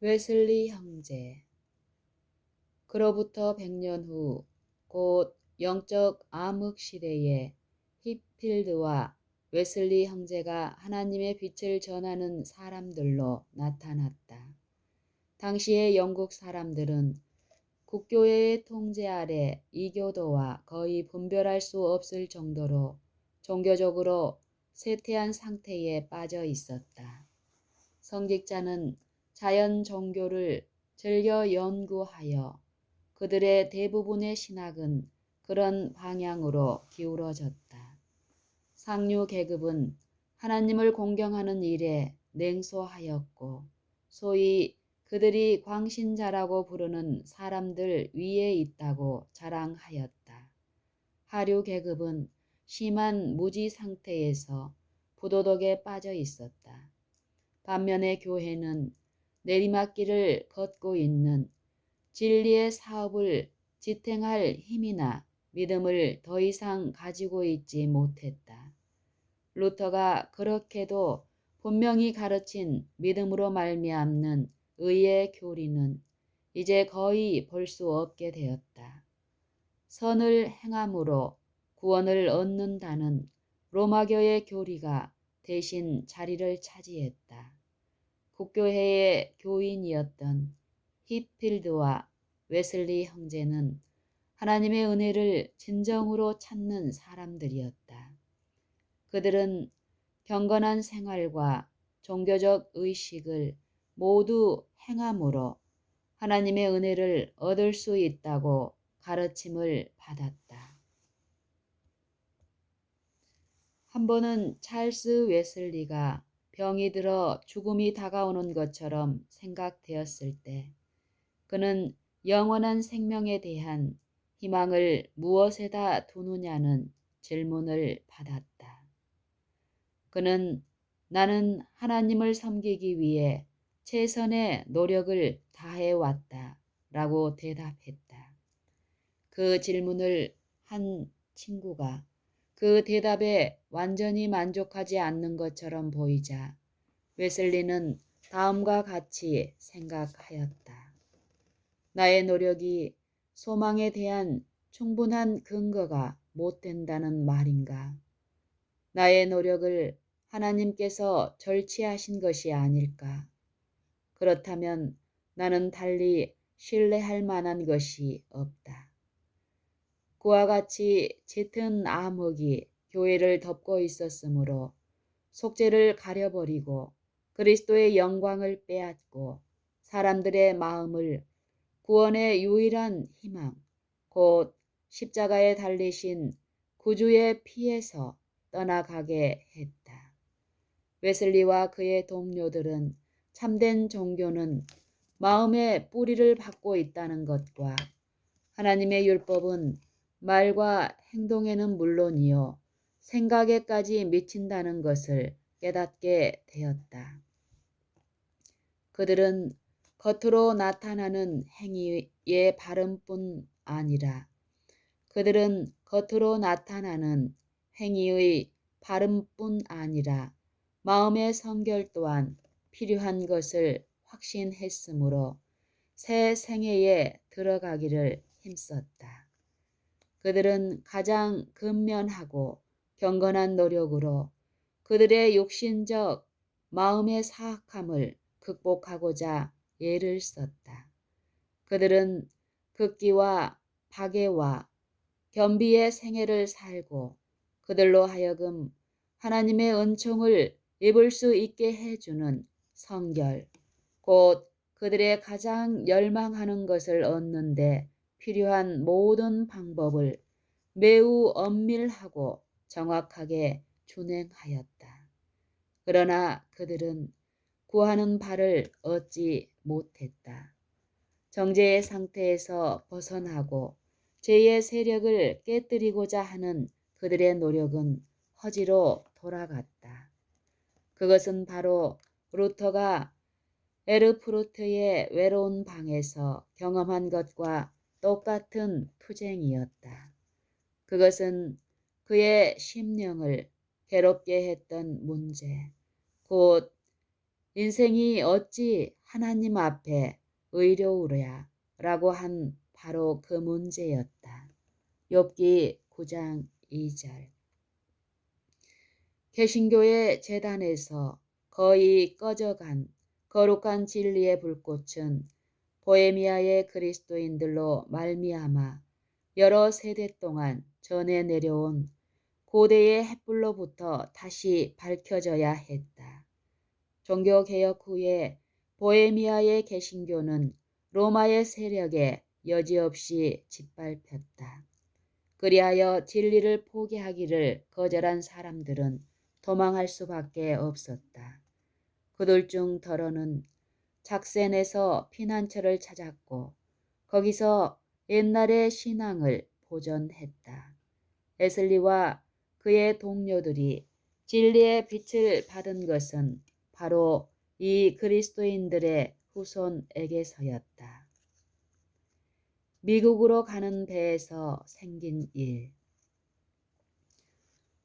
웨슬리 형제. 그로부터 100년 후 곧 영적 암흑 시대에 힙필드와 웨슬리 형제가 하나님의 빛을 전하는 사람들로 나타났다. 당시의 영국 사람들은 국교회의 통제 아래 이교도와 거의 분별할 수 없을 정도로 종교적으로 쇠퇴한 상태에 빠져 있었다. 성직자는 자연 종교를 즐겨 연구하여 그들의 대부분의 신학은 그런 방향으로 기울어졌다. 상류 계급은 하나님을 공경하는 일에 냉소하였고 소위 그들이 광신자라고 부르는 사람들 위에 있다고 자랑하였다. 하류 계급은 심한 무지 상태에서 부도덕에 빠져 있었다. 반면에 교회는 내리막길을 걷고 있는 진리의 사업을 지탱할 힘이나 믿음을 더 이상 가지고 있지 못했다. 루터가 그렇게도 분명히 가르친 믿음으로 말미암는 의의 교리는 이제 거의 볼 수 없게 되었다. 선을 행함으로 구원을 얻는다는 로마교의 교리가 대신 자리를 차지했다. 국교회의 교인이었던 힙필드와 웨슬리 형제는 하나님의 은혜를 진정으로 찾는 사람들이었다. 그들은 경건한 생활과 종교적 의식을 모두 행함으로 하나님의 은혜를 얻을 수 있다고 가르침을 받았다. 한 번은 찰스 웨슬리가 병이 들어 죽음이 다가오는 것처럼 생각되었을 때 그는 영원한 생명에 대한 희망을 무엇에다 두느냐는 질문을 받았다. 그는 나는 하나님을 섬기기 위해 최선의 노력을 다해왔다 라고 대답했다. 그 질문을 한 친구가 그 대답에 완전히 만족하지 않는 것처럼 보이자 웨슬리는 다음과 같이 생각하였다. 나의 노력이 소망에 대한 충분한 근거가 못 된다는 말인가? 나의 노력을 하나님께서 절취하신 것이 아닐까? 그렇다면 나는 달리 신뢰할 만한 것이 없다. 그와 같이 짙은 암흑이 교회를 덮고 있었으므로 속죄를 가려버리고 그리스도의 영광을 빼앗고 사람들의 마음을 구원의 유일한 희망, 곧 십자가에 달리신 구주의 피에서 떠나가게 했다. 웨슬리와 그의 동료들은 참된 종교는 마음의 뿌리를 받고 있다는 것과 하나님의 율법은 말과 행동에는 물론이요 생각에까지 미친다는 것을 깨닫게 되었다. 그들은 겉으로 나타나는 행위의 발음뿐 아니라 그들은 겉으로 나타나는 행위의 발음뿐 아니라 마음의 성결 또한 필요한 것을 확신했으므로 새 생애에 들어가기를 힘썼다. 그들은 가장 근면하고 경건한 노력으로 그들의 육신적 마음의 사악함을 극복하고자 애를 썼다. 그들은 극기와 박애와 겸비의 생애를 살고 그들로 하여금 하나님의 은총을 입을 수 있게 해주는 성결, 곧 그들의 가장 열망하는 것을 얻는데 필요한 모든 방법을 매우 엄밀하고 정확하게 준행하였다. 그러나 그들은 구하는 바를 얻지 못했다. 정죄의 상태에서 벗어나고 죄의 세력을 깨뜨리고자 하는 그들의 노력은 허지로 돌아갔다. 그것은 바로 루터가 에르푸르트의 외로운 방에서 경험한 것과 똑같은 투쟁이었다. 그것은 그의 심령을 괴롭게 했던 문제, 곧 인생이 어찌 하나님 앞에 의로우랴 라고 한 바로 그 문제였다. 욥기 9장 2절. 개신교의 재단에서 거의 꺼져간 거룩한 진리의 불꽃은 보헤미아의 그리스도인들로 말미암아 여러 세대 동안 전해 내려온 고대의 햇불로부터 다시 밝혀져야 했다. 종교개혁 후에 보헤미아의 개신교는 로마의 세력에 여지없이 짓밟혔다. 그리하여 진리를 포기하기를 거절한 사람들은 도망할 수밖에 없었다. 그들 중 더러는 작센에서 피난처를 찾았고 거기서 옛날의 신앙을 보존했다. 웨슬리와 그의 동료들이 진리의 빛을 받은 것은 바로 이 그리스도인들의 후손에게서였다. 미국으로 가는 배에서 생긴 일.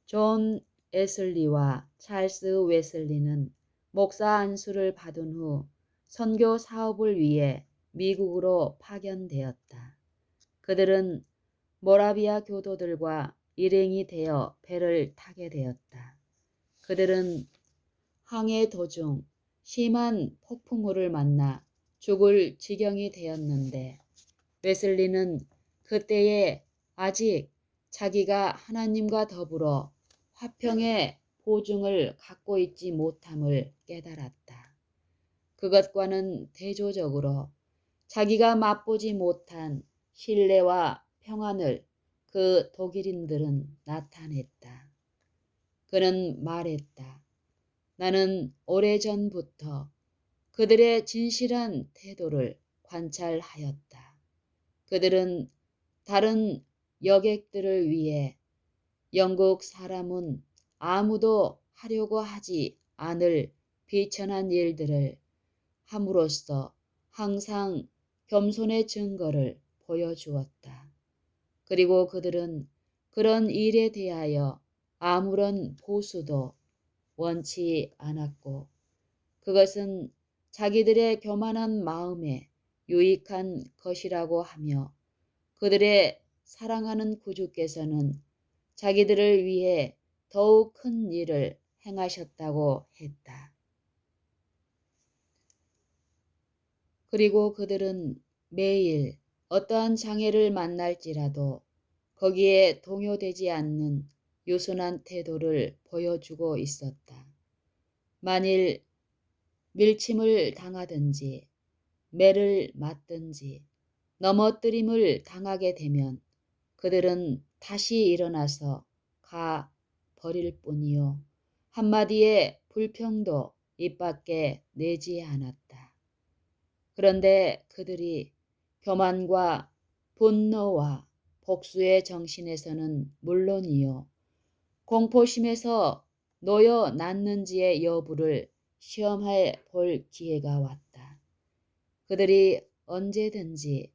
존 웨슬리와 찰스 웨슬리는 목사 안수를 받은 후 선교 사업을 위해 미국으로 파견되었다. 그들은 모라비아 교도들과 일행이 되어 배를 타게 되었다. 그들은 항해 도중 심한 폭풍우를 만나 죽을 지경이 되었는데 웨슬리는 그때에 아직 자기가 하나님과 더불어 화평의 보증을 갖고 있지 못함을 깨달았다. 그것과는 대조적으로 자기가 맛보지 못한 신뢰와 평안을 그 독일인들은 나타냈다. 그는 말했다. 나는 오래전부터 그들의 진실한 태도를 관찰하였다. 그들은 다른 여객들을 위해 영국 사람은 아무도 하려고 하지 않을 비천한 일들을 함으로써 항상 겸손의 증거를 보여주었다. 그리고 그들은 그런 일에 대하여 아무런 보수도 원치 않았고 그것은 자기들의 교만한 마음에 유익한 것이라고 하며 그들의 사랑하는 구주께서는 자기들을 위해 더욱 큰 일을 행하셨다고 했다. 그리고 그들은 매일 어떠한 장애를 만날지라도 거기에 동요되지 않는 유순한 태도를 보여주고 있었다. 만일 밀침을 당하든지 매를 맞든지 넘어뜨림을 당하게 되면 그들은 다시 일어나서 가 버릴 뿐이요 한마디의 불평도 입 밖에 내지 않았다. 그런데 그들이 교만과 분노와 복수의 정신에서는 물론이요 공포심에서 놓여 놨는지의 여부를 시험해 볼 기회가 왔다. 그들이 언제든지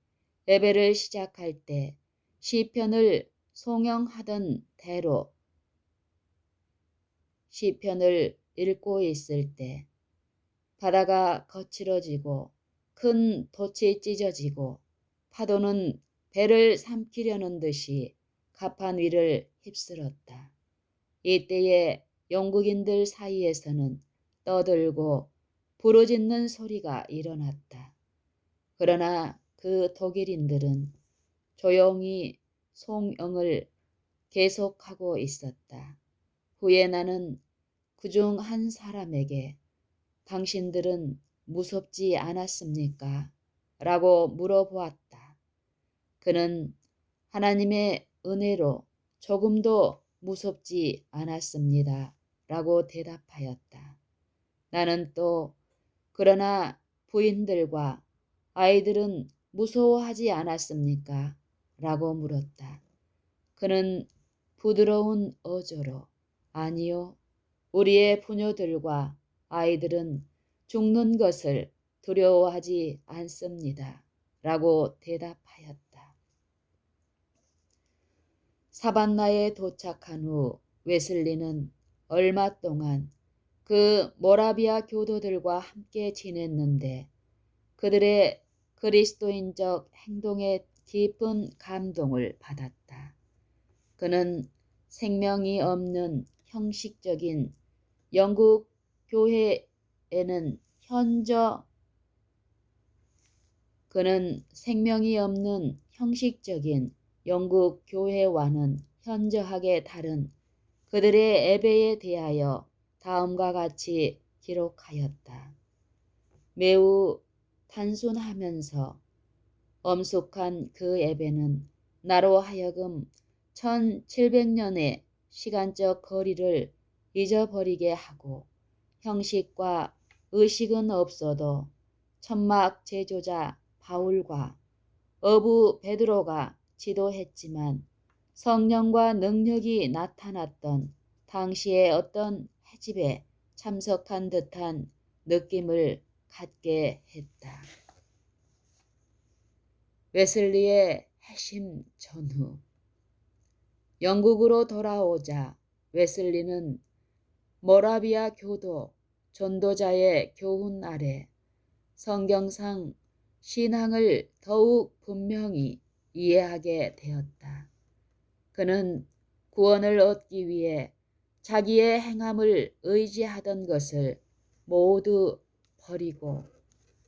예배를 시작할 때 시편을 송영하던 대로 시편을 읽고 있을 때 바다가 거칠어지고 큰 돛이 찢어지고 파도는 배를 삼키려는 듯이 갑판 위를 휩쓸었다. 이때에 영국인들 사이에서는 떠들고 부르짖는 소리가 일어났다. 그러나 그 독일인들은 조용히 송영을 계속하고 있었다. 후에 나는 그중 한 사람에게 당신들은 무섭지 않았습니까? 라고 물어보았다. 그는 하나님의 은혜로 조금도 무섭지 않았습니다. 라고 대답하였다. 나는 또 그러나 부인들과 아이들은 무서워하지 않았습니까? 라고 물었다. 그는 부드러운 어조로 아니요. 우리의 부녀들과 아이들은 죽는 것을 두려워하지 않습니다. 라고 대답하였다. 사반나에 도착한 후 웨슬리는 얼마 동안 그 모라비아 교도들과 함께 지냈는데 그들의 그리스도인적 행동에 깊은 감동을 받았다. 그는 생명이 없는 형식적인 영국 교회에는 그는 생명이 없는 형식적인 영국 교회와는 현저하게 다른 그들의 예배에 대하여 다음과 같이 기록하였다. 매우 단순하면서 엄숙한 그 예배는 나로 하여금 1700년의 시간적 거리를 잊어버리게 하고 형식과 의식은 없어도 천막 제조자 바울과 어부 베드로가 지도했지만 성령과 능력이 나타났던 당시의 어떤 회집에 참석한 듯한 느낌을 갖게 했다. 웨슬리의 회심 전후 영국으로 돌아오자 웨슬리는 모라비아 교도 전도자의 교훈 아래 성경상 신앙을 더욱 분명히 이해하게 되었다. 그는 구원을 얻기 위해 자기의 행함을 의지하던 것을 모두 버리고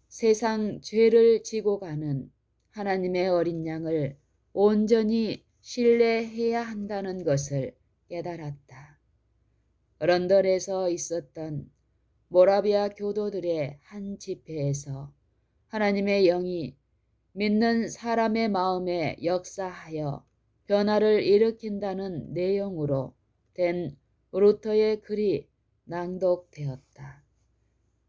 세상 죄를 지고 가는 하나님의 어린 양을 온전히 신뢰해야 한다는 것을 깨달았다. 런던에서 있었던 모라비아 교도들의 한 집회에서 하나님의 영이 믿는 사람의 마음에 역사하여 변화를 일으킨다는 내용으로 된 루터의 글이 낭독되었다.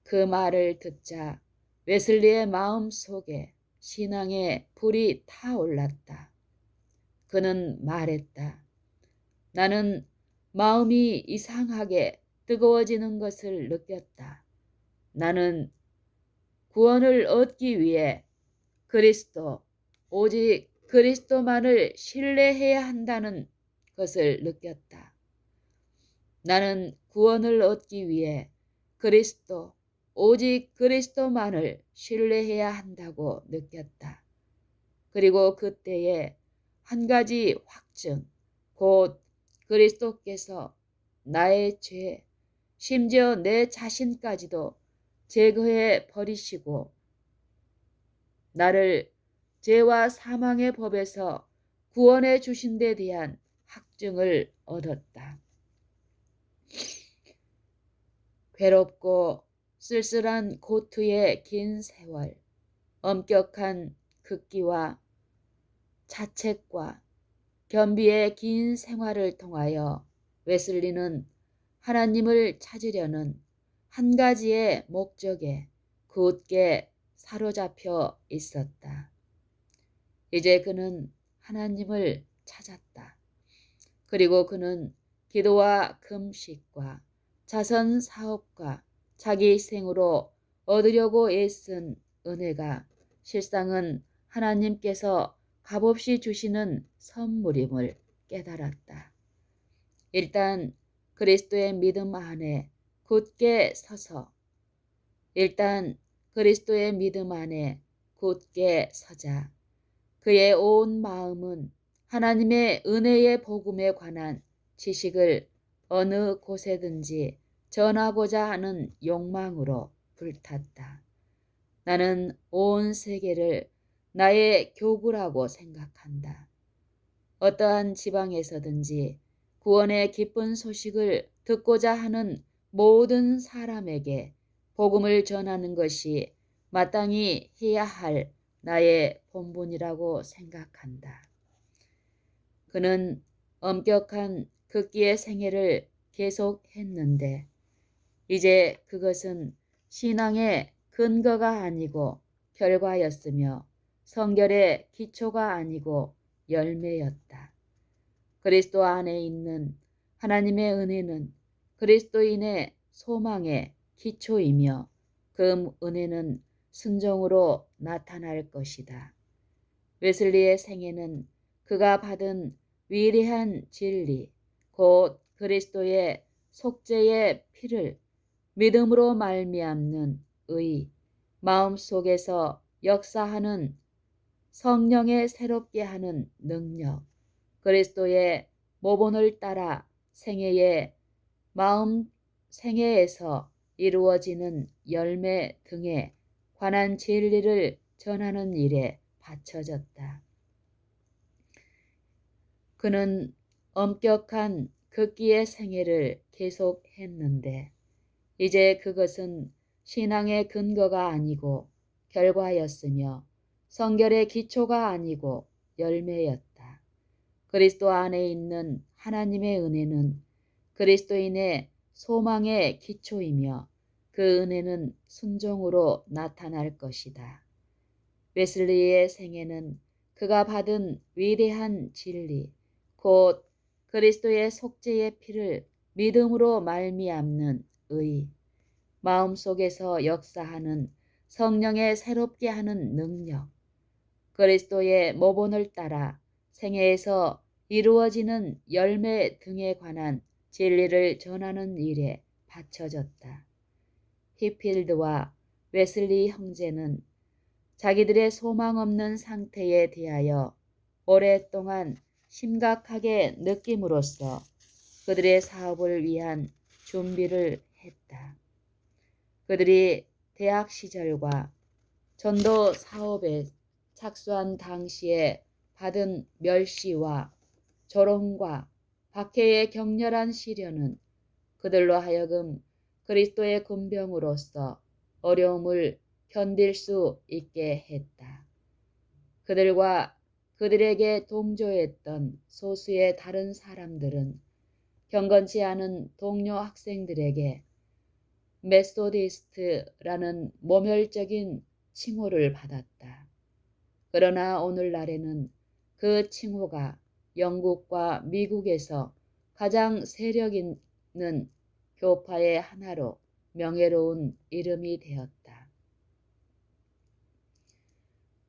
그 말을 듣자 웨슬리의 마음 속에 신앙의 불이 타올랐다. 그는 말했다. 나는 마음이 이상하게 뜨거워지는 것을 느꼈다. 나는 구원을 얻기 위해 오직 그리스도만을 신뢰해야 한다는 것을 느꼈다. 나는 구원을 얻기 위해 오직 그리스도만을 신뢰해야 한다고 느꼈다. 그리고 그때에 한 가지 확증, 곧 그리스도께서 나의 죄, 심지어 내 자신까지도 제거해 버리시고 나를 죄와 사망의 법에서 구원해 주신 데 대한 확증을 얻었다. 괴롭고 쓸쓸한 고투의 긴 세월, 엄격한 극기와 자책과 겸비의 긴 생활을 통하여 웨슬리는 하나님을 찾으려는 한 가지의 목적에 굳게 사로잡혀 있었다. 이제 그는 하나님을 찾았다. 그리고 그는 기도와 금식과 자선 사업과 자기 희생으로 얻으려고 애쓴 은혜가 실상은 하나님께서 값없이 주시는 선물임을 깨달았다. 일단 그리스도의 믿음 안에 굳게 서자 그의 온 마음은 하나님의 은혜의 복음에 관한 지식을 어느 곳에든지 전하고자 하는 욕망으로 불탔다. 나는 온 세계를 나의 교구라고 생각한다. 어떠한 지방에서든지 구원의 기쁜 소식을 듣고자 하는 모든 사람에게 복음을 전하는 것이 마땅히 해야 할 나의 본분이라고 생각한다. 그는 엄격한 극기의 생애를 계속했는데 이제 그것은 신앙의 근거가 아니고 결과였으며 성결의 기초가 아니고 열매였다. 그리스도 안에 있는 하나님의 은혜는 그리스도인의 소망의 기초이며 그 은혜는 순종으로 나타날 것이다. 웨슬리의 생애는 그가 받은 위대한 진리, 곧 그리스도의 속죄의 피를 믿음으로 말미암는 의, 마음속에서 역사하는 성령의 새롭게 하는 능력, 그리스도의 모본을 따라 생애의 마음 생애에서 이루어지는 열매 등에 관한 진리를 전하는 일에 바쳐졌다. 그는 엄격한 극기의 생애를 계속했는데 이제 그것은 신앙의 근거가 아니고 결과였으며 성결의 기초가 아니고 열매였다. 그리스도 안에 있는 하나님의 은혜는 그리스도인의 소망의 기초이며 그 은혜는 순종으로 나타날 것이다. 웨슬리의 생애는 그가 받은 위대한 진리, 곧 그리스도의 속죄의 피를 믿음으로 말미암는 의, 마음속에서 역사하는 성령의 새롭게 하는 능력, 그리스도의 모본을 따라 생애에서 이루어지는 열매 등에 관한 진리를 전하는 일에 바쳐졌다. 히필드와 웨슬리 형제는 자기들의 소망 없는 상태에 대하여 오랫동안 심각하게 느낌으로써 그들의 사업을 위한 준비를 했다. 그들이 대학 시절과 전도 사업에 착수한 당시에 받은 멸시와 조롱과 박해의 격렬한 시련은 그들로 하여금 그리스도의 군병으로서 어려움을 견딜 수 있게 했다. 그들과 그들에게 동조했던 소수의 다른 사람들은 경건치 않은 동료 학생들에게 메소디스트라는 모멸적인 칭호를 받았다. 그러나 오늘날에는 그 칭호가 영국과 미국에서 가장 세력 있는 교파의 하나로 명예로운 이름이 되었다.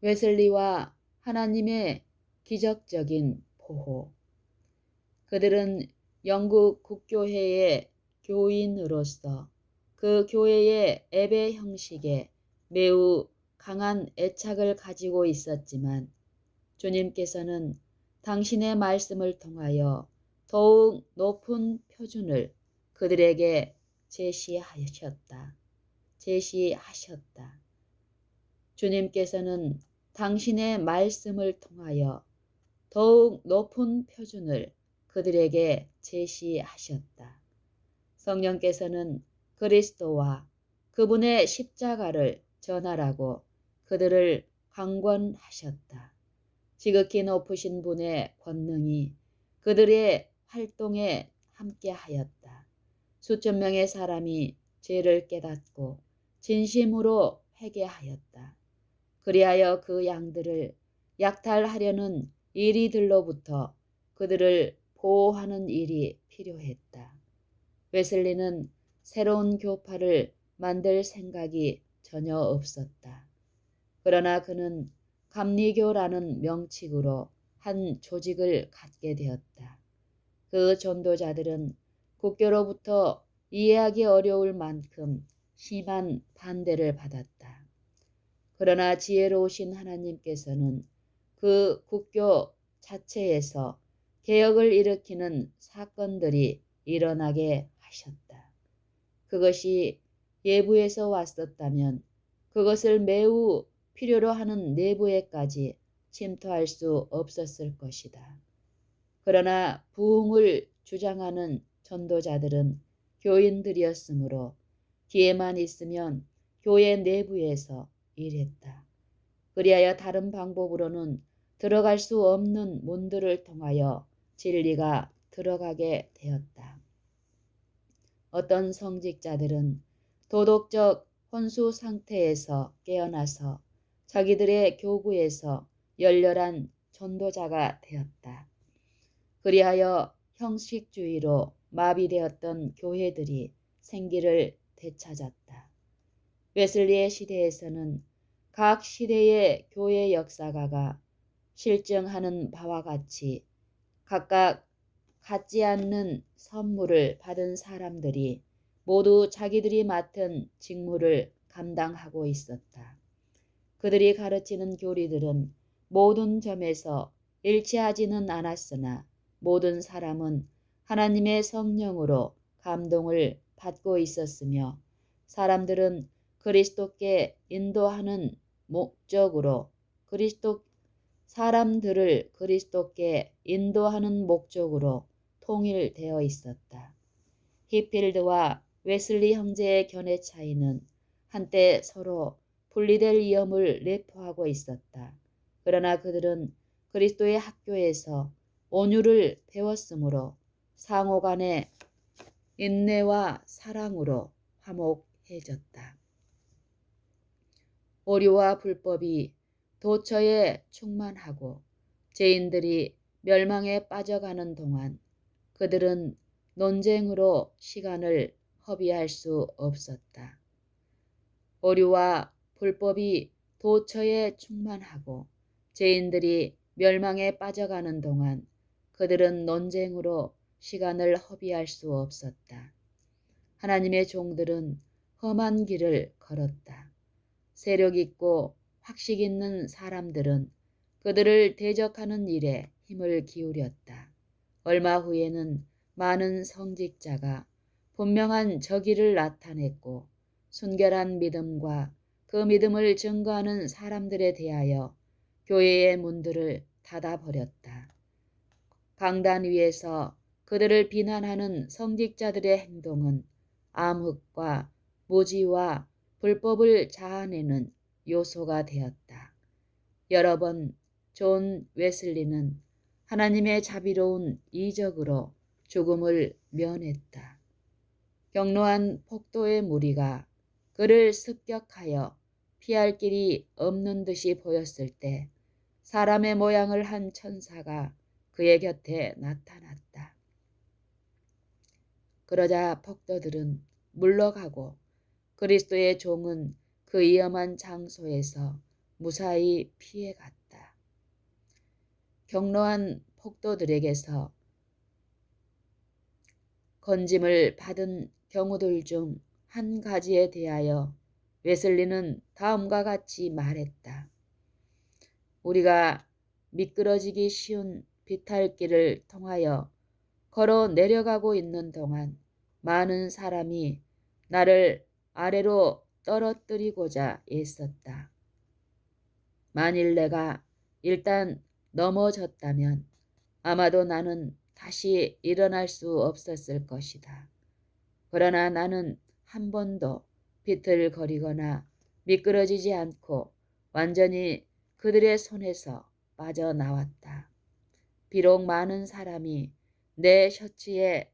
웨슬리와 하나님의 기적적인 보호. 그들은 영국 국교회의 교인으로서 그 교회의 예배 형식에 매우 강한 애착을 가지고 있었지만 주님께서는 당신의 말씀을 통하여 더욱 높은 표준을 그들에게 제시하셨다. 주님께서는 당신의 말씀을 통하여 더욱 높은 표준을 그들에게 제시하셨다. 성령께서는 그리스도와 그분의 십자가를 전하라고 그들을 강권하셨다. 지극히 높으신 분의 권능이 그들의 활동에 함께하였다. 수천 명의 사람이 죄를 깨닫고 진심으로 회개하였다. 그리하여 그 양들을 약탈하려는 이리들로부터 그들을 보호하는 일이 필요했다. 웨슬리는 새로운 교파를 만들 생각이 전혀 없었다. 그러나 그는 감리교라는 명칭으로 한 조직을 갖게 되었다. 그 전도자들은 국교로부터 이해하기 어려울 만큼 심한 반대를 받았다. 그러나 지혜로우신 하나님께서는 그 국교 자체에서 개혁을 일으키는 사건들이 일어나게 하셨다. 그것이 외부에서 왔었다면 그것을 매우 필요로 하는 내부에까지 침투할 수 없었을 것이다. 그러나 부흥을 주장하는 전도자들은 교인들이었으므로 기회만 있으면 교회 내부에서 일했다. 그리하여 다른 방법으로는 들어갈 수 없는 문들을 통하여 진리가 들어가게 되었다. 어떤 성직자들은 도덕적 혼수 상태에서 깨어나서 자기들의 교구에서 열렬한 전도자가 되었다. 그리하여 형식주의로 마비되었던 교회들이 생기를 되찾았다. 웨슬리의 시대에서는 각 시대의 교회 역사가가 실증하는 바와 같이 각각 갖지 않는 선물을 받은 사람들이 모두 자기들이 맡은 직무를 감당하고 있었다. 그들이 가르치는 교리들은 모든 점에서 일치하지는 않았으나 모든 사람은 하나님의 성령으로 감동을 받고 있었으며 사람들은 그리스도께 인도하는 목적으로 사람들을 그리스도께 인도하는 목적으로 통일되어 있었다. 히필드와 웨슬리 형제의 견해 차이는 한때 서로 분리될 위험을 내포하고 있었다. 그러나 그들은 그리스도의 학교에서 온유를 배웠으므로 상호간의 인내와 사랑으로 화목해졌다. 오류와 불법이 도처에 충만하고 죄인들이 멸망에 빠져가는 동안 그들은 논쟁으로 시간을 허비할 수 없었다. 오류와 불법이 도처에 충만하고 죄인들이 멸망에 빠져가는 동안 그들은 논쟁으로 시간을 허비할 수 없었다. 하나님의 종들은 험한 길을 걸었다. 세력 있고 학식 있는 사람들은 그들을 대적하는 일에 힘을 기울였다. 얼마 후에는 많은 성직자가 분명한 저기를 나타냈고 순결한 믿음과 그 믿음을 증거하는 사람들에 대하여 교회의 문들을 닫아버렸다. 강단 위에서 그들을 비난하는 성직자들의 행동은 암흑과 무지와 불법을 자아내는 요소가 되었다. 여러 번 존 웨슬리는 하나님의 자비로운 이적으로 죽음을 면했다. 경로한 폭도의 무리가 그를 습격하여 피할 길이 없는 듯이 보였을 때 사람의 모양을 한 천사가 그의 곁에 나타났다. 그러자 폭도들은 물러가고 그리스도의 종은 그 위험한 장소에서 무사히 피해갔다. 경로한 폭도들에게서 건짐을 받은 경우들 중 한 가지에 대하여 웨슬리는 다음과 같이 말했다. 우리가 미끄러지기 쉬운 비탈길을 통하여 걸어 내려가고 있는 동안 많은 사람이 나를 아래로 떨어뜨리고자 애썼다. 만일 내가 일단 넘어졌다면 아마도 나는 다시 일어날 수 없었을 것이다. 그러나 나는 한 번도 비틀거리거나 미끄러지지 않고 완전히 그들의 손에서 빠져나왔다. 비록 많은 사람이 내 셔츠에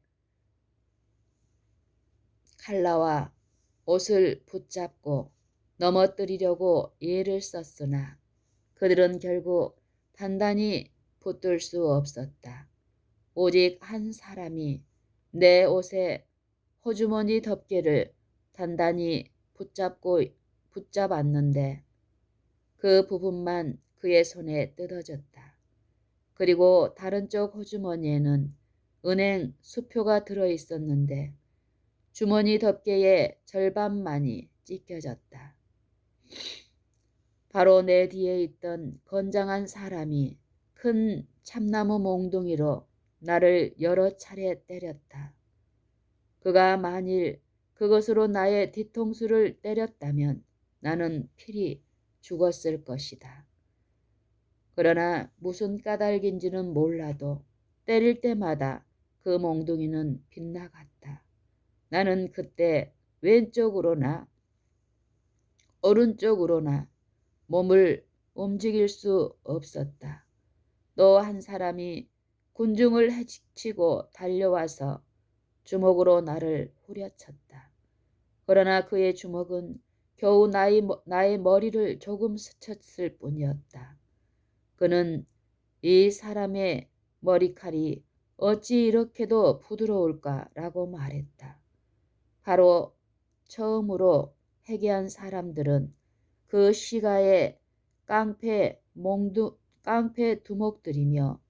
칼라와 옷을 붙잡고 넘어뜨리려고 애를 썼으나 그들은 결국 단단히 붙들 수 없었다. 오직 한 사람이 내 옷의 호주머니 덮개를 단단히 붙잡았는데 그 부분만 그의 손에 뜯어졌다. 그리고 다른 쪽 호주머니에는 은행 수표가 들어있었는데 주머니 덮개의 절반만이 찢겨졌다. 바로 내 뒤에 있던 건장한 사람이 큰 참나무 몽둥이로 나를 여러 차례 때렸다. 그가 만일 그것으로 나의 뒤통수를 때렸다면 나는 필히 죽었을 것이다. 그러나 무슨 까닭인지는 몰라도 때릴 때마다 그 몽둥이는 빗나갔다. 나는 그때 왼쪽으로나 오른쪽으로나 몸을 움직일 수 없었다. 또 한 사람이 군중을 해치고 달려와서 주먹으로 나를 후려쳤다. 그러나 그의 주먹은 겨우 나의 머리를 조금 스쳤을 뿐이었다. 그는 이 사람의 머리칼이 어찌 이렇게도 부드러울까라고 말했다. 바로 처음으로 회개한 사람들은 그 시가의 깡패 두목들이며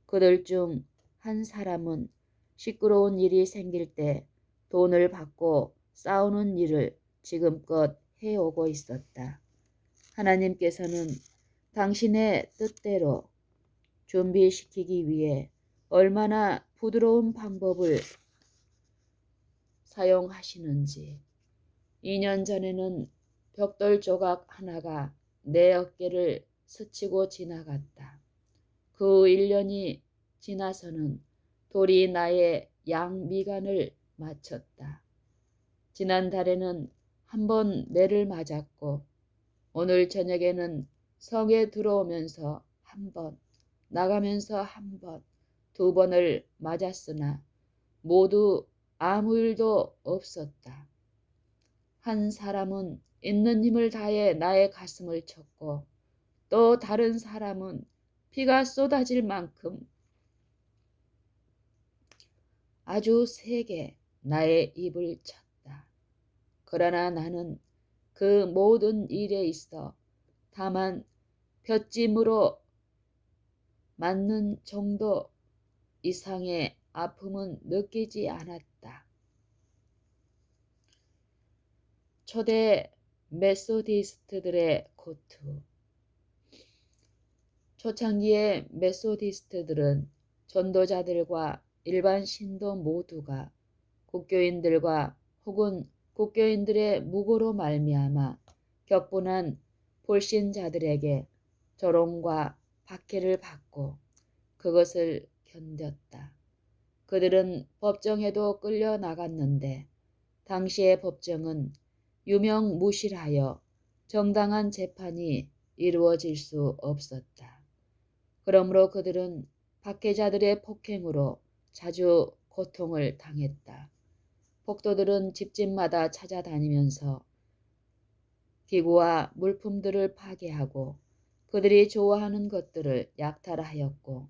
그들 중 한 사람은 시끄러운 일이 생길 때 돈을 받고 싸우는 일을 지금껏 해오고 있었다. 하나님께서는 당신의 뜻대로 준비시키기 위해 얼마나 부드러운 방법을 사용하시는지. 2년 전에는 벽돌 조각 하나가 내 어깨를 스치고 지나갔다. 그 1년이 지나서는 돌이 나의 양미간을 맞췄다. 지난달에는 한 번 매를 맞았고 오늘 저녁에는 성에 들어오면서 한 번, 나가면서 한 번, 2번을 맞았으나 모두 아무 일도 없었다. 한 사람은 있는 힘을 다해 나의 가슴을 쳤고 또 다른 사람은 피가 쏟아질 만큼 아주 세게 나의 입을 쳤다. 그러나 나는 그 모든 일에 있어 다만 볏짐으로 맞는 정도 이상의 아픔은 느끼지 않았다. 초대 메소디스트들의 고투. 초창기의 메소디스트들은 전도자들과 일반 신도 모두가 국교인들과 혹은 국교인들의 무고로 말미암아 격분한 불신자들에게 조롱과 박해를 받고 그것을 견뎠다. 그들은 법정에도 끌려 나갔는데 당시의 법정은 유명무실하여 정당한 재판이 이루어질 수 없었다. 그러므로 그들은 박해자들의 폭행으로 자주 고통을 당했다. 폭도들은 집집마다 찾아다니면서 기구와 물품들을 파괴하고 그들이 좋아하는 것들을 약탈하였고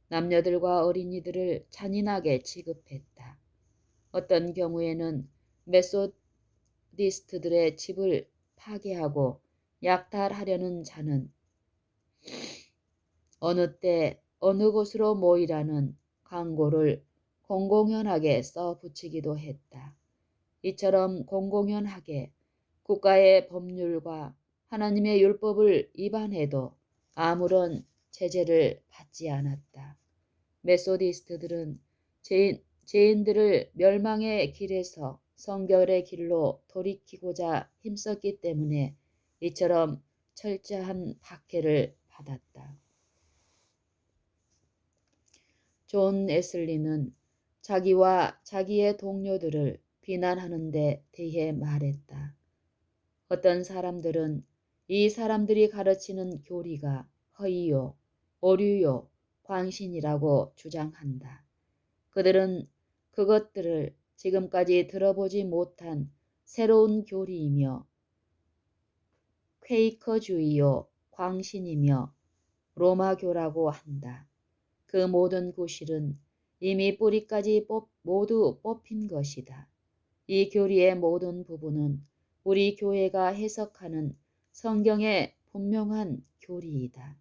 남녀들과 어린이들을 잔인하게 취급했다. 어떤 경우에는 메소디스트들의 집을 파괴하고 약탈하려는 자는 어느 때 어느 곳으로 모이라는 광고를 공공연하게 써붙이기도 했다. 이처럼 공공연하게 국가의 법률과 하나님의 율법을 위반해도 아무런 제재를 받지 않았다. 메소디스트들은 죄인들을 멸망의 길에서 성결의 길로 돌이키고자 힘썼기 때문에 이처럼 철저한 박해를 받았다. 존 웨슬리는 자기와 자기의 동료들을 비난하는 데 대해 말했다. 어떤 사람들은 이 사람들이 가르치는 교리가 허위요, 오류요, 광신이라고 주장한다. 그들은 그것들을 지금까지 들어보지 못한 새로운 교리이며 퀘이커주의요, 광신이며 로마교라고 한다. 그 모든 구실은 이미 뿌리까지 모두 뽑힌 것이다. 이 교리의 모든 부분은 우리 교회가 해석하는 성경의 분명한 교리이다.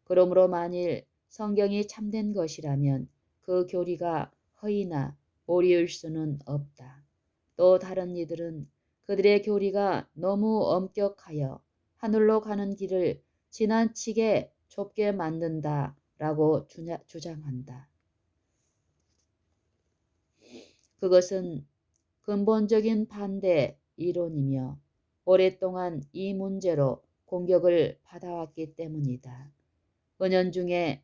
그러므로 만일 성경이 참된 것이라면 그 교리가 허위나 오류일 수는 없다. 또 다른 이들은 그들의 교리가 너무 엄격하여 하늘로 가는 길을 지나치게 좁게 만든다라고 주장한다. 그것은 근본적인 반대 이론이며 오랫동안 이 문제로 공격을 받아왔기 때문이다. 은연중에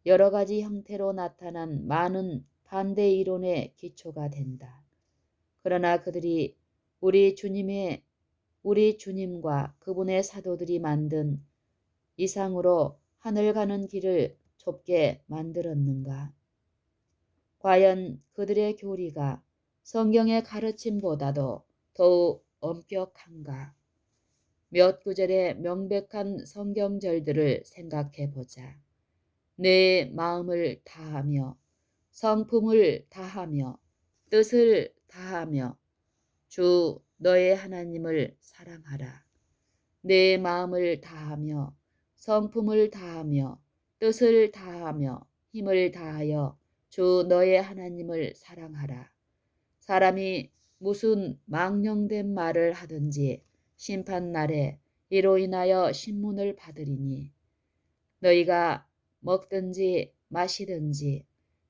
여러 가지 형태로 나타난 많은 반대 이론의 기초가 된다. 그러나 그들이 우리 주님과 그분의 사도들이 만든 이상으로 하늘 가는 길을 좁게 만들었는가? 과연 그들의 교리가 성경의 가르침보다도 더욱 엄격한가? 몇 구절의 명백한 성경절들을 생각해 보자. 내 마음을 다하며 성품을 다하며 뜻을 다하며 주 너의 하나님을 사랑하라. 내 마음을 다하며 성품을 다하며 뜻을 다하며 힘을 다하여 주 너의 하나님을 사랑하라. 사람이 무슨 망령된 말을 하든지 심판날에 이로 인하여 신문을 받으리니 너희가 먹든지 마시든지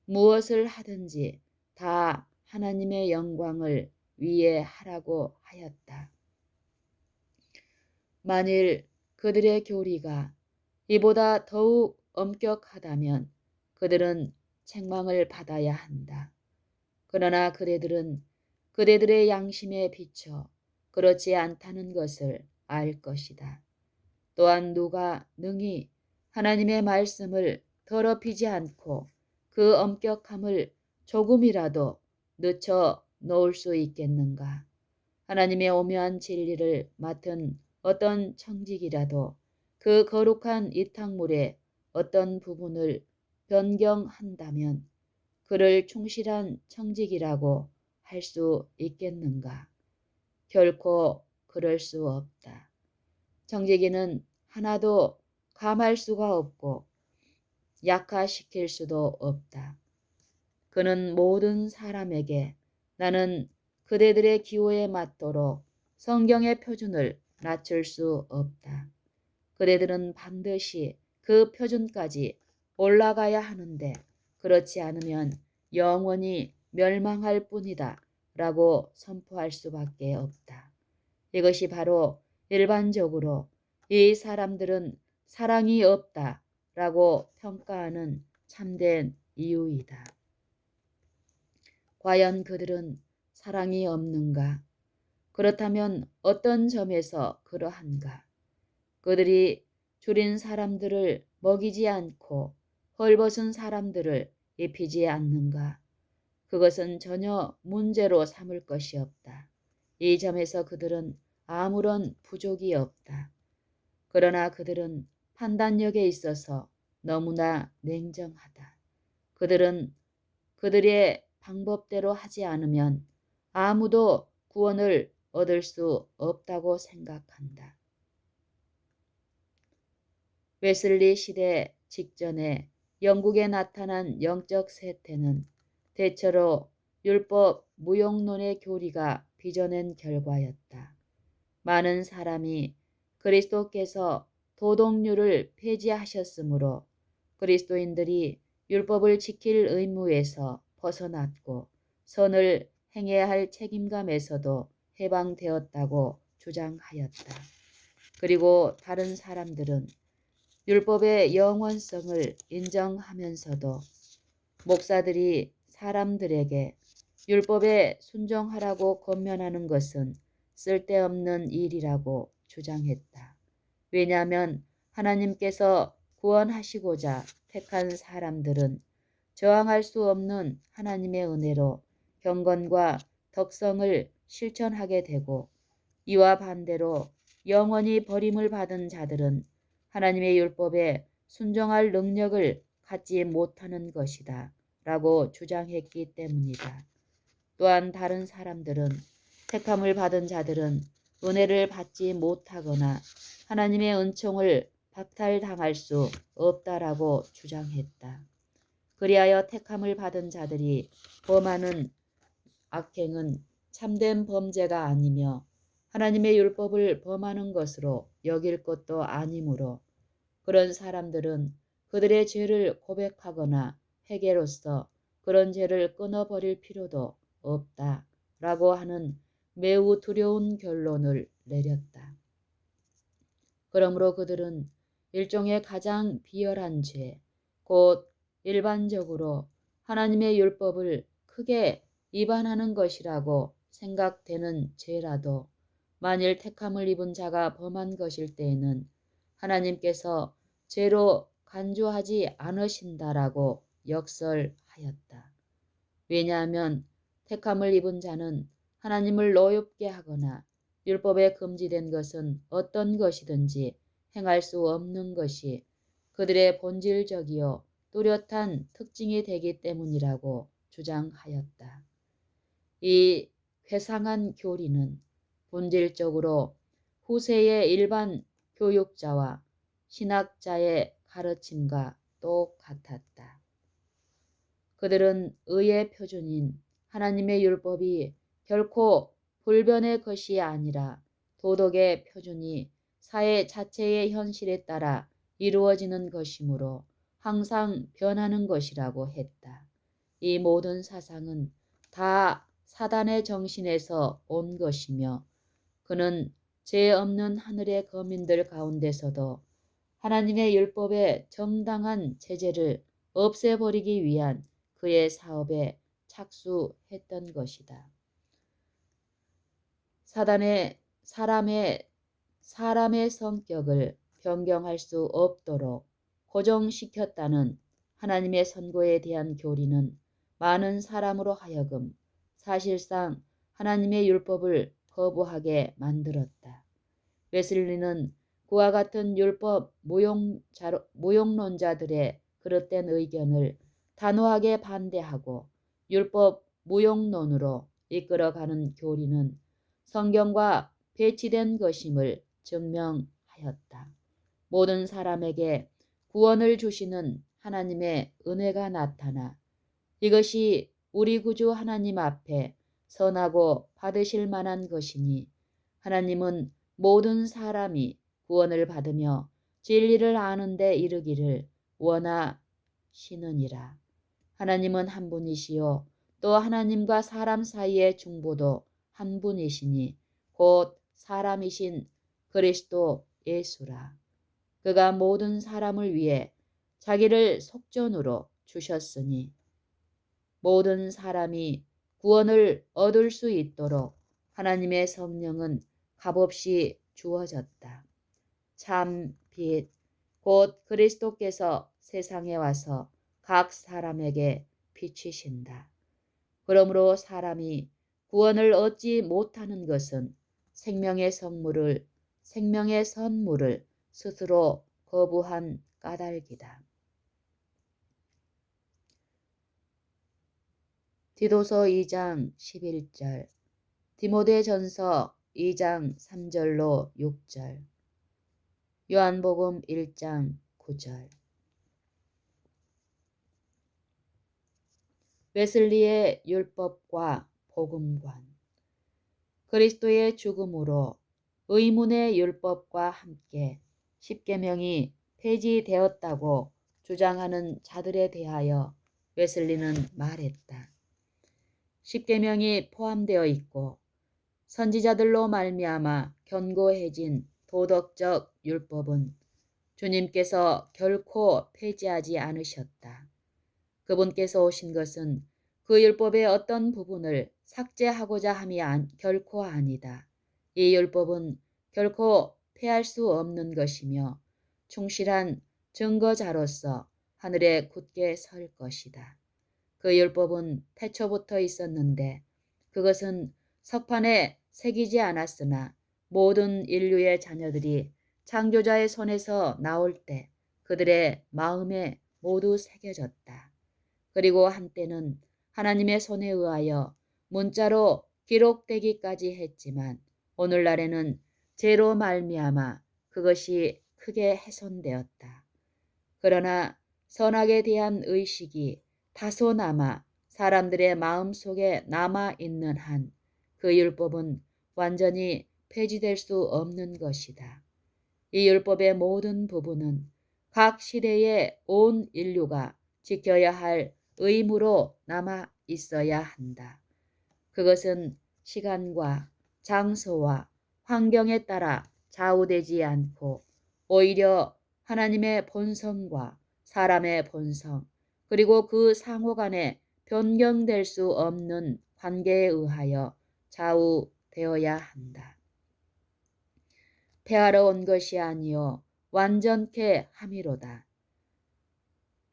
무엇을 하든지 다 하나님의 영광을 위해 하라고 하였다. 만일 그들의 교리가 이보다 더욱 엄격하다면 그들은 책망을 받아야 한다. 그러나 그대들은 그대들의 양심에 비춰 그렇지 않다는 것을 알 것이다. 또한 누가 능히 하나님의 말씀을 더럽히지 않고 그 엄격함을 조금이라도 늦춰 놓을 수 있겠는가? 하나님의 오묘한 진리를 맡은 어떤 청직이라도 그 거룩한 이 탕물의 어떤 부분을 변경한다면 그를 충실한 청직이라고 할 수 있겠는가? 결코 그럴 수 없다. 청지기는 하나도 감할 수가 없고 약화시킬 수도 없다. 그는 모든 사람에게 나는 그대들의 기호에 맞도록 성경의 표준을 낮출 수 없다. 그대들은 반드시 그 표준까지 올라가야 하는데 그렇지 않으면 영원히 멸망할 뿐이다 라고 선포할 수밖에 없다. 이것이 바로 일반적으로 이 사람들은 사랑이 없다 라고 평가하는 참된 이유이다. 과연 그들은 사랑이 없는가? 그렇다면 어떤 점에서 그러한가? 그들이 줄인 사람들을 먹이지 않고 헐벗은 사람들을 입히지 않는가? 그것은 전혀 문제로 삼을 것이 없다. 이 점에서 그들은 아무런 부족이 없다. 그러나 그들은 판단력에 있어서 너무나 냉정하다. 그들은 그들의 방법대로 하지 않으면 아무도 구원을 얻을 수 없다고 생각한다. 웨슬리 시대 직전에 영국에 나타난 영적 세태는 대체로 율법 무용론의 교리가 빚어낸 결과였다. 많은 사람이 그리스도께서 도덕률을 폐지하셨으므로 그리스도인들이 율법을 지킬 의무에서 벗어났고 선을 행해야 할 책임감에서도 해방되었다고 주장하였다. 그리고 다른 사람들은 율법의 영원성을 인정하면서도 목사들이 사람들에게 율법에 순종하라고 권면하는 것은 쓸데없는 일이라고 주장했다. 왜냐하면 하나님께서 구원하시고자 택한 사람들은 저항할 수 없는 하나님의 은혜로 경건과 덕성을 실천하게 되고 이와 반대로 영원히 버림을 받은 자들은 하나님의 율법에 순종할 능력을 갖지 못하는 것이다 라고 주장했기 때문이다. 또한 다른 사람들은 택함을 받은 자들은 은혜를 받지 못하거나 하나님의 은총을 박탈당할 수 없다라고 주장했다. 그리하여 택함을 받은 자들이 범하는 악행은 참된 범죄가 아니며 하나님의 율법을 범하는 것으로 여길 것도 아니므로 그런 사람들은 그들의 죄를 고백하거나 회개로써 그런 죄를 끊어버릴 필요도 없다 라고 하는 매우 두려운 결론을 내렸다. 그러므로 그들은 일종의 가장 비열한 죄, 곧 일반적으로 하나님의 율법을 크게 위반하는 것이라고 생각되는 죄라도 만일 택함을 입은 자가 범한 것일 때에는 하나님께서 죄로 간주하지 않으신다라고 역설하였다. 왜냐하면 택함을 입은 자는 하나님을 노엽게 하거나 율법에 금지된 것은 어떤 것이든지 행할 수 없는 것이 그들의 본질적이요 뚜렷한 특징이 되기 때문이라고 주장하였다. 이 회상한 교리는 본질적으로 후세의 일반 교육자와 신학자의 가르침과 똑같았다. 그들은 의의 표준인 하나님의 율법이 결코 불변의 것이 아니라 도덕의 표준이 사회 자체의 현실에 따라 이루어지는 것이므로 항상 변하는 것이라고 했다. 이 모든 사상은 다 사단의 정신에서 온 것이며 그는 죄 없는 하늘의 거민들 가운데서도 하나님의 율법의 정당한 제재를 없애버리기 위한 그의 사업에 착수했던 것이다. 사단의 사람의 성격을 변경할 수 없도록 고정시켰다는 하나님의 선고에 대한 교리는 많은 사람으로 하여금 사실상 하나님의 율법을 거부하게 만들었다. 웨슬리는 그와 같은 율법 무용론자들의 그릇된 의견을 단호하게 반대하고 율법 무용론으로 이끌어가는 교리는 성경과 배치된 것임을 증명하였다. 모든 사람에게 구원을 주시는 하나님의 은혜가 나타나 이것이 우리 구주 하나님 앞에 선하고 받으실 만한 것이니 하나님은 모든 사람이 구원을 받으며 진리를 아는 데 이르기를 원하시느니라. 하나님은 한 분이시요 또 하나님과 사람 사이의 중보도 한 분이시니 곧 사람이신 그리스도 예수라. 그가 모든 사람을 위해 자기를 속전으로 주셨으니 모든 사람이 구원을 얻을 수 있도록 하나님의 성령은 값없이 주어졌다. 참 빛, 곧 그리스도께서 세상에 와서 각 사람에게 비치신다. 그러므로 사람이 구원을 얻지 못하는 것은 생명의 선물을 스스로 거부한 까닭이다. 디도서 2장 11절, 디모데전서 2장 3절로 6절, 요한복음 1장 9절. 웨슬리의 율법과 복음관. 그리스도의 죽음으로 의문의 율법과 함께 십계명이 폐지되었다고 주장하는 자들에 대하여 웨슬리는 말했다. 십계명이 포함되어 있고 선지자들로 말미암아 견고해진 도덕적 율법은 주님께서 결코 폐지하지 않으셨다. 그분께서 오신 것은 그 율법의 어떤 부분을 삭제하고자 함이 결코 아니다. 이 율법은 결코 폐할 수 없는 것이며 충실한 증거자로서 하늘에 굳게 설 것이다. 그 율법은 태초부터 있었는데 그것은 석판에 새기지 않았으나 모든 인류의 자녀들이 창조자의 손에서 나올 때 그들의 마음에 모두 새겨졌다. 그리고 한때는 하나님의 손에 의하여 문자로 기록되기까지 했지만 오늘날에는 죄로 말미암아 그것이 크게 훼손되었다. 그러나 선악에 대한 의식이 다소나마 사람들의 마음속에 남아있는 한 그 율법은 완전히 폐지될 수 없는 것이다. 이 율법의 모든 부분은 각 시대의 온 인류가 지켜야 할 의무로 남아 있어야 한다. 그것은 시간과 장소와 환경에 따라 좌우되지 않고 오히려 하나님의 본성과 사람의 본성 그리고 그 상호 간에 변경될 수 없는 관계에 의하여 좌우되어야 한다. 폐하러 온 것이 아니요 완전케 함이로다.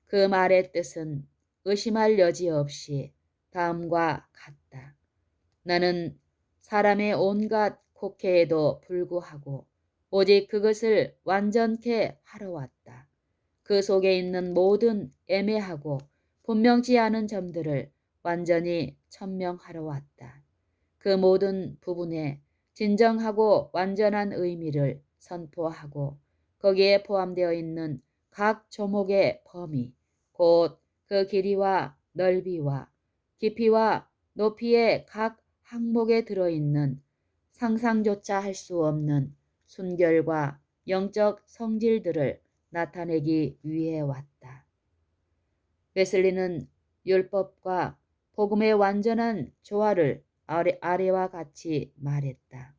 그 말의 뜻은 의심할 여지 없이 다음과 같다. 나는 사람의 온갖 곡해에도 불구하고 오직 그것을 완전케 하러 왔다. 그 속에 있는 모든 애매하고 분명치 않은 점들을 완전히 천명하러 왔다. 그 모든 부분에 진정하고 완전한 의미를 선포하고 거기에 포함되어 있는 각 조목의 범위, 곧 그 길이와 넓이와 깊이와 높이의 각 항목에 들어있는 상상조차 할 수 없는 순결과 영적 성질들을 나타내기 위해 왔다. 웨슬리는 율법과 복음의 완전한 조화를 아래와 같이 말했다.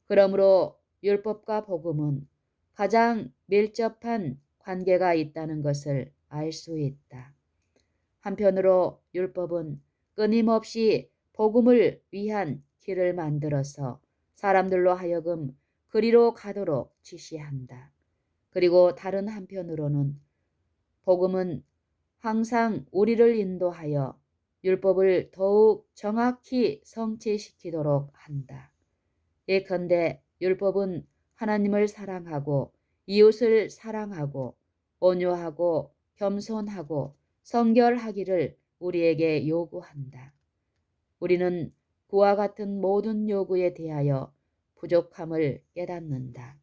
그러므로 율법과 복음은 가장 밀접한 관계가 있다는 것을 알 수 있다. 한편으로 율법은 끊임없이 복음을 위한 길을 만들어서 사람들로 하여금 그리로 가도록 지시한다. 그리고 다른 한편으로는 복음은 항상 우리를 인도하여 율법을 더욱 정확히 성취시키도록 한다. 예컨대 율법은 하나님을 사랑하고 이웃을 사랑하고 온유하고 겸손하고 성결하기를 우리에게 요구한다. 우리는 그와 같은 모든 요구에 대하여 부족함을 깨닫는다.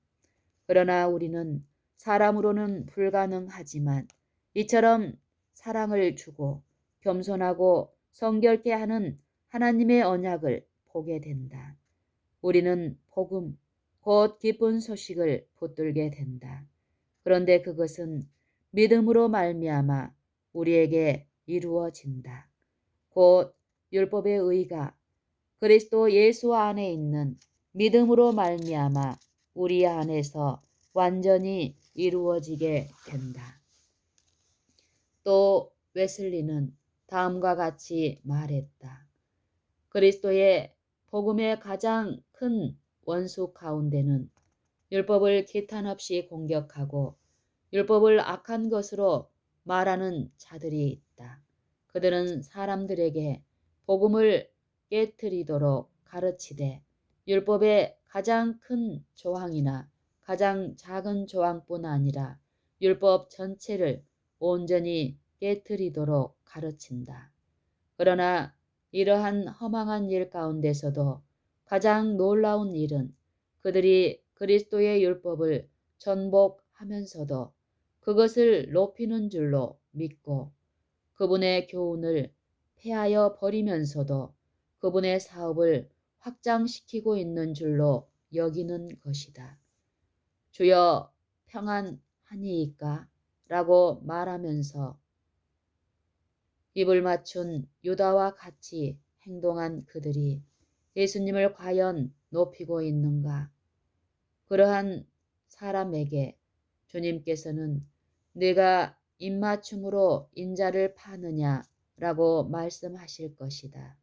그러나 우리는 사람으로는 불가능하지만 이처럼 사랑을 주고 겸손하고 성결케 하는 하나님의 언약을 보게 된다. 우리는 복음, 곧 기쁜 소식을 붙들게 된다. 그런데 그것은 믿음으로 말미암아 우리에게 이루어진다. 곧 율법의 의가 그리스도 예수 안에 있는 믿음으로 말미암아 우리 안에서 완전히 이루어지게 된다. 또 웨슬리는 다음과 같이 말했다. 그리스도의 복음의 가장 큰 원수 가운데는 율법을 기탄 없이 공격하고 율법을 악한 것으로 말하는 자들이 있다. 그들은 사람들에게 복음을 깨트리도록 가르치되 율법의 가장 큰 조항이나 가장 작은 조항뿐 아니라 율법 전체를 온전히 깨트리도록 가르친다. 그러나 이러한 허망한 일 가운데서도 가장 놀라운 일은 그들이 그리스도의 율법을 전복하면서도 그것을 높이는 줄로 믿고 그분의 교훈을 폐하여 버리면서도 그분의 사업을 확장시키고 있는 줄로 여기는 것이다. 주여 평안하니이까? 라고 말하면서 입을 맞춘 유다와 같이 행동한 그들이 예수님을 과연 높이고 있는가? 그러한 사람에게 주님께서는 네가 입맞춤으로 인자를 파느냐라고 말씀하실 것이다.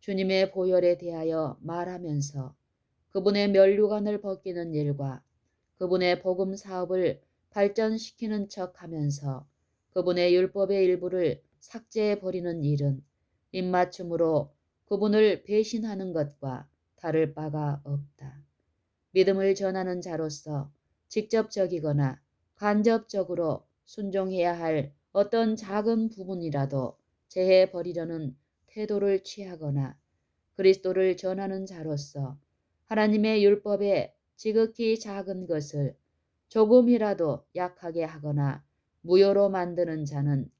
주님의 보혈에 대하여 말하면서 그분의 면류관을 벗기는 일과 그분의 복음 사업을 발전시키는 척하면서 그분의 율법의 일부를 삭제해버리는 일은 입맞춤으로 그분을 배신하는 것과 다를 바가 없다. 믿음을 전하는 자로서 직접적이거나 간접적으로 순종해야 할 어떤 작은 부분이라도 제해버리려는 태도를 취하거나 그리스도를 전하는 자로서 하나님의 율법에 지극히 작은 것을 조금이라도 약하게 하거나 무효로 만드는 자는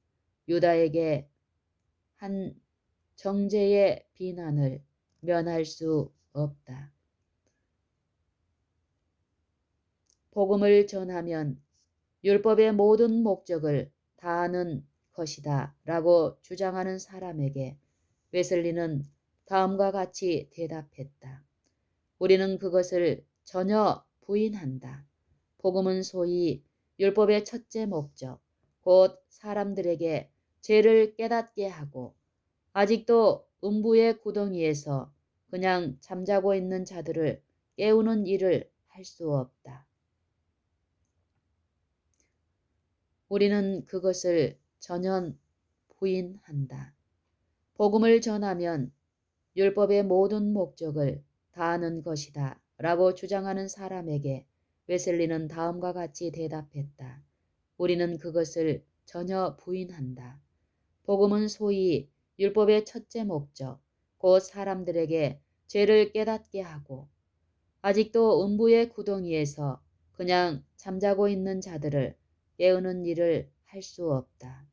유다에게 한 정죄의 비난을 면할 수 없다. 복음을 전하면 율법의 모든 목적을 다하는 것이다 라고 주장하는 사람에게 웨슬리는 다음과 같이 대답했다. 우리는 그것을 전혀 부인한다. 복음은 소위 율법의 첫째 목적, 곧 사람들에게 죄를 깨닫게 하고 아직도 음부의 구덩이에서 그냥 잠자고 있는 자들을 깨우는 일을 할 수 없다. 우리는 그것을 전혀 부인한다. 복음을 전하면 율법의 모든 목적을 다하는 것이다 라고 주장하는 사람에게 웨슬리는 다음과 같이 대답했다. 우리는 그것을 전혀 부인한다. 복음은 소위 율법의 첫째 목적, 곧 사람들에게 죄를 깨닫게 하고 아직도 음부의 구덩이에서 그냥 잠자고 있는 자들을 깨우는 일을 할 수 없다.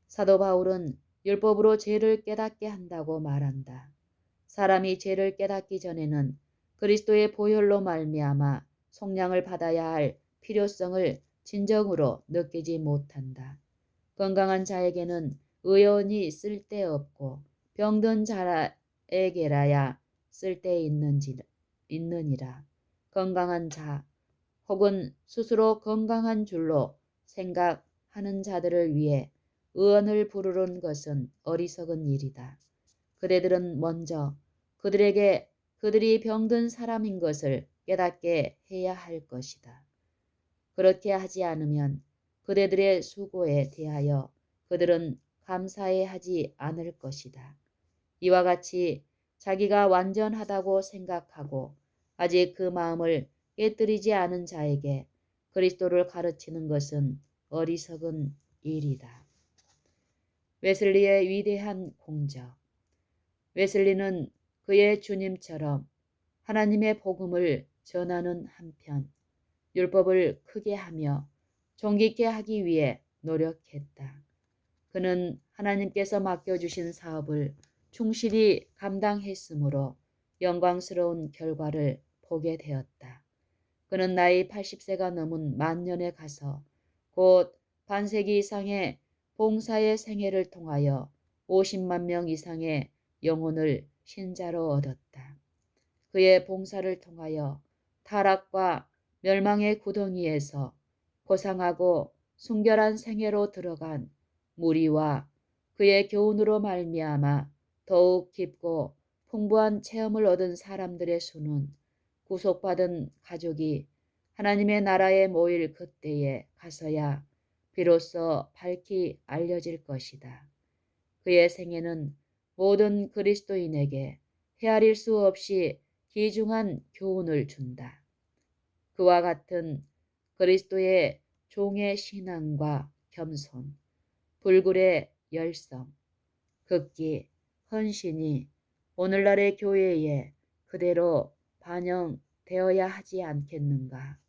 사도 바울은 율법으로 죄를 깨닫게 한다고 말한다. 사람이 죄를 깨닫기 전에는 그리스도의 보혈로 말미암아 속량을 받아야 할 필요성을 진정으로 느끼지 못한다. 건강한 자에게는 의원이 쓸데없고 병든 자에게라야 있느니라. 건강한 자 혹은 스스로 건강한 줄로 생각하는 자들을 위해 의원을 부르는 것은 어리석은 일이다. 그대들은 먼저 그들에게 그들이 병든 사람인 것을 깨닫게 해야 할 것이다. 그렇게 하지 않으면 그대들의 수고에 대하여 그들은 감사해 하지 않을 것이다. 이와 같이 자기가 완전하다고 생각하고 아직 그 마음을 깨뜨리지 않은 자에게 그리스도를 가르치는 것은 어리석은 일이다. 웨슬리의 위대한 공적. 웨슬리는 그의 주님처럼 하나님의 복음을 전하는 한편 율법을 크게 하며 존귀케 하기 위해 노력했다. 그는 하나님께서 맡겨주신 사업을 충실히 감당했으므로 영광스러운 결과를 보게 되었다. 그는 나이 80세가 넘은 만년에 가서 곧 반세기 이상의 봉사의 생애를 통하여 50만 명 이상의 영혼을 신자로 얻었다. 그의 봉사를 통하여 타락과 멸망의 구덩이에서 고상하고 순결한 생애로 들어간 무리와 그의 교훈으로 말미암아 더욱 깊고 풍부한 체험을 얻은 사람들의 수는 구속받은 가족이 하나님의 나라에 모일 그때에 가서야 비로소 밝히 알려질 것이다. 그의 생애는 모든 그리스도인에게 헤아릴 수 없이 귀중한 교훈을 준다. 그와 같은 그리스도의 종의 신앙과 겸손, 불굴의 열성, 극기, 헌신이 오늘날의 교회에 그대로 반영되어야 하지 않겠는가.